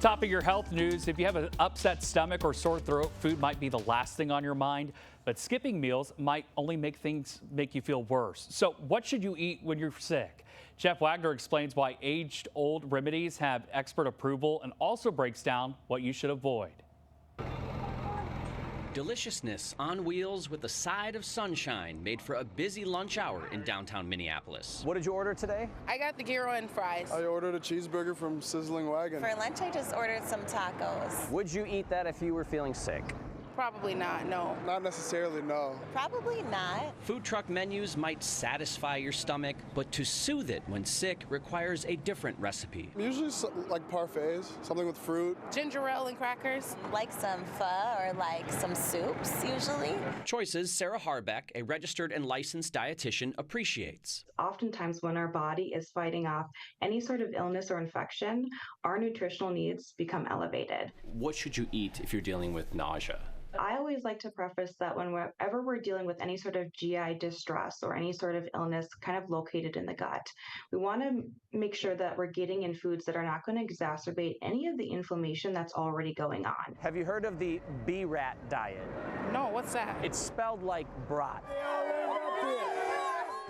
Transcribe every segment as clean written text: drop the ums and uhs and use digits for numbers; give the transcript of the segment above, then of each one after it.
Topping your health news, if you have an upset stomach or sore throat, food might be the last thing on your mind, but skipping meals might only make you feel worse. So what should you eat when you're sick? Chef Wagner explains why age-old remedies have expert approval and also breaks down what you should avoid. Deliciousness on wheels with a side of sunshine made for a busy lunch hour in downtown Minneapolis. What did you order today? I got the gyro and fries. I ordered a cheeseburger from Sizzling Wagon. For lunch, I just ordered some tacos. Would you eat that if you were feeling sick? Probably not, no. Not necessarily, no. Probably not. Food truck menus might satisfy your stomach, but to soothe it when sick requires a different recipe. Usually like parfaits, something with fruit. Ginger ale and crackers. Like some pho or like some soups, usually. Choices Sarah Harbeck, a registered and licensed dietitian, appreciates. Oftentimes when our body is fighting off any sort of illness or infection, our nutritional needs become elevated. What should you eat if you're dealing with nausea? I always like to preface that whenever we're dealing with any sort of GI distress or any sort of illness kind of located in the gut, we want to make sure that we're getting in foods that are not going to exacerbate any of the inflammation that's already going on. Have you heard of the BRAT diet? No, what's that? It's spelled like brat.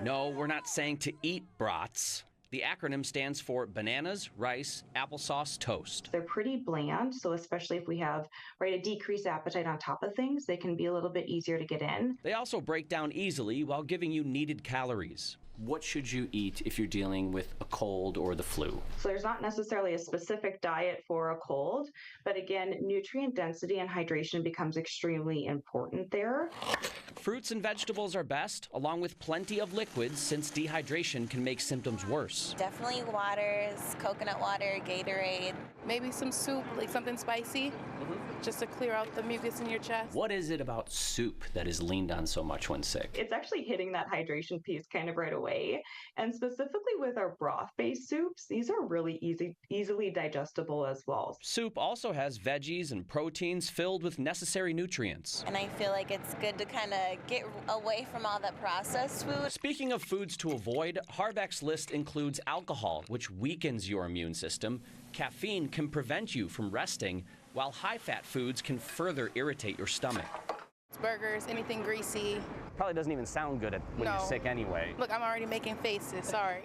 No, we're not saying to eat brats. The acronym stands for bananas, rice, applesauce, toast. They're pretty bland, so especially if we have a decreased appetite on top of things, they can be a little bit easier to get in. They also break down easily while giving you needed calories. What should you eat if you're dealing with a cold or the flu? So there's not necessarily a specific diet for a cold, but again, nutrient density and hydration becomes extremely important there. Fruits and vegetables are best, along with plenty of liquids, since dehydration can make symptoms worse. Definitely waters, coconut water, Gatorade. Maybe some soup, like something spicy, just to clear out the mucus in your chest. What is it about soup that is leaned on so much when sick? It's actually hitting that hydration piece kind of right away. And specifically with our broth-based soups, these are really easily digestible as well. Soup also has veggies and proteins filled with necessary nutrients. And I feel like it's good to kind of get away from all that processed food. Speaking of foods to avoid, Harbeck's list includes alcohol, which weakens your immune system. Caffeine can prevent you from resting, while high-fat foods can further irritate your stomach. Burgers, anything greasy. Probably doesn't even sound good when you're sick anyway. Look, I'm already making faces, sorry.